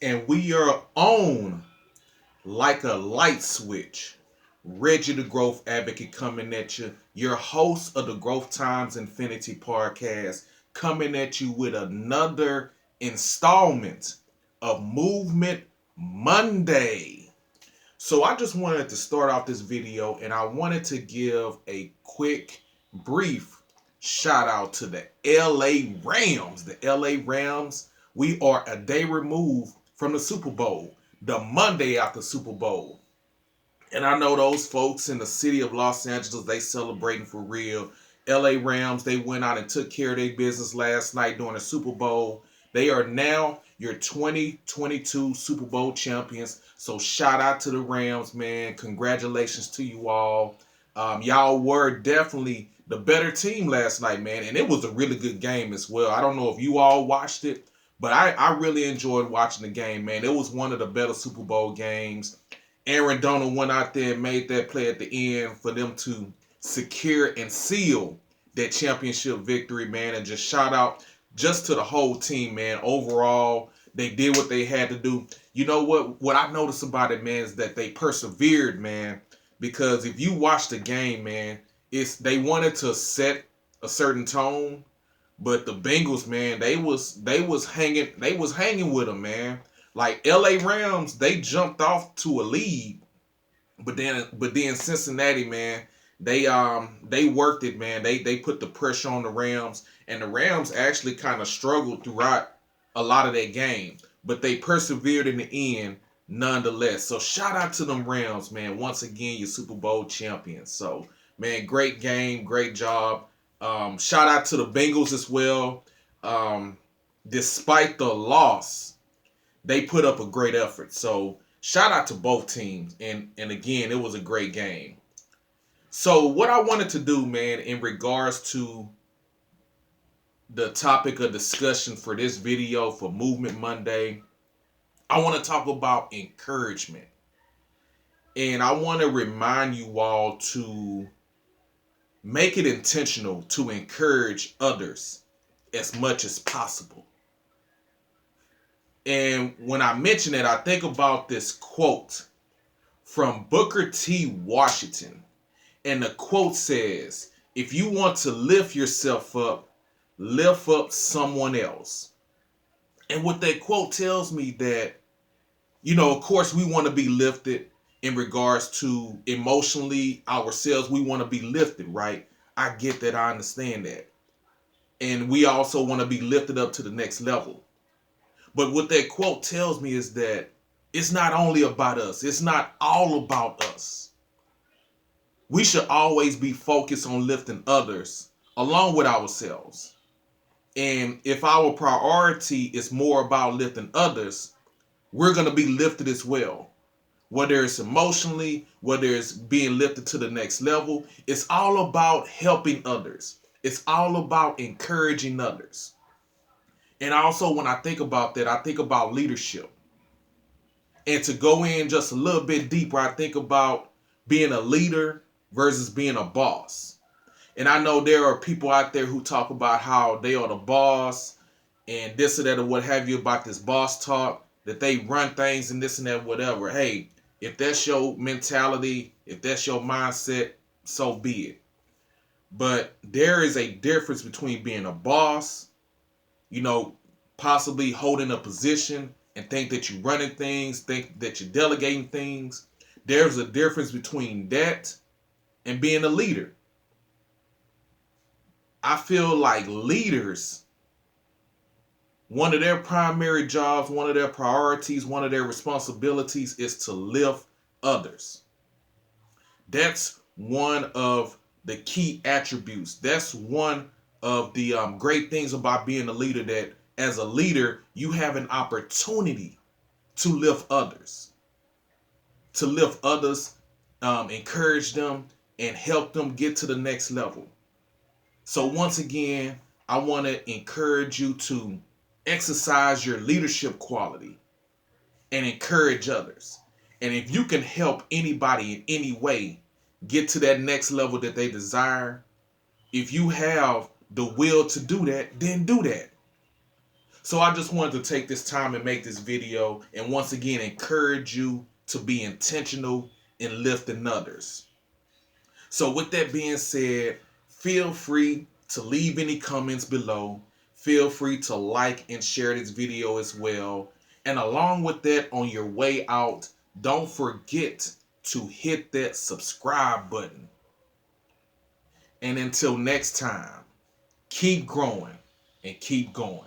And we are on like a light switch. Reggie the Growth Advocate coming at you, your host of the Growth Times Infinity podcast, coming at you with another installment of Movement Monday. So I just wanted to start off this video and I wanted to give a quick, brief shout out to the LA Rams. The LA Rams, we are a day removed from the Super Bowl, the Monday after Super Bowl. And I know those folks in the city of Los Angeles, they celebrating for real. LA Rams, they went out and took care of their business last night during the Super Bowl. They are now your 2022 Super Bowl champions. So shout out to the Rams, man. Congratulations to you all. Y'all were definitely the better team last night, man. And it was a really good game as well. I don't know if you all watched it, but I really enjoyed watching the game, man. It was one of the better Super Bowl games. Aaron Donald went out there and made that play at the end for them to secure and seal that championship victory, man. And just shout out just to the whole team, man. Overall, they did what they had to do. You know what? What I noticed about it, man, is that they persevered, man. Because if you watch the game, man, they wanted to set a certain tone, but the Bengals, man, they was hanging with them, man. Like LA Rams, they jumped off to a lead, but then Cincinnati, man, they worked it, man. They put the pressure on the Rams, and the Rams actually kind of struggled throughout a lot of that game, but they persevered in the end nonetheless. So shout out to them Rams, man. Once again, your Super Bowl champions. So man, great game, great job. Shout out to the Bengals as well. Despite the loss, they put up a great effort. So shout out to both teams. And again, it was a great game. So what I wanted to do, man, in regards to the topic of discussion for this video for Movement Monday, I want to talk about encouragement. And I want to remind you all to make it intentional to encourage others as much as possible. And when I mention it, I think about this quote from Booker T. Washington. And the quote says, if you want to lift yourself up, lift up someone else. And what that quote tells me that, of course, we want to be lifted in regards to emotionally ourselves. We want to be lifted, right? I get that. I understand that. And we also want to be lifted up to the next level. But what that quote tells me is that it's not only about us. It's not all about us. We should always be focused on lifting others along with ourselves. And if our priority is more about lifting others, we're going to be lifted as well. Whether it's emotionally, whether it's being lifted to the next level, it's all about helping others. It's all about encouraging others. And also when I think about that, I think about leadership. And to go in just a little bit deeper, I think about being a leader versus being a boss. And I know there are people out there who talk about how they are the boss and this or that or what have you about this boss talk, that they run things and this and that, whatever. Hey, if that's your mentality, if that's your mindset, so be it. But there is a difference between being a boss, possibly holding a position and think that you're running things, think that you're delegating things. There's a difference between that and being a leader. I feel like leaders, one of their primary jobs, one of their priorities, one of their responsibilities is to lift others. That's one of the key attributes. That's one of the great things about being a leader, that as a leader, you have an opportunity to lift others. To lift others, encourage them, and help them get to the next level. So once again, I want to encourage you to exercise your leadership quality and encourage others. And if you can help anybody in any way get to that next level that they desire, if you have the will to do that, then do that. So I just wanted to take this time and make this video and once again encourage you to be intentional in lifting others. So with that being said, feel free to leave any comments below. Feel free to like and share this video as well. And along with that, on your way out, don't forget to hit that subscribe button. And until next time, keep growing and keep going.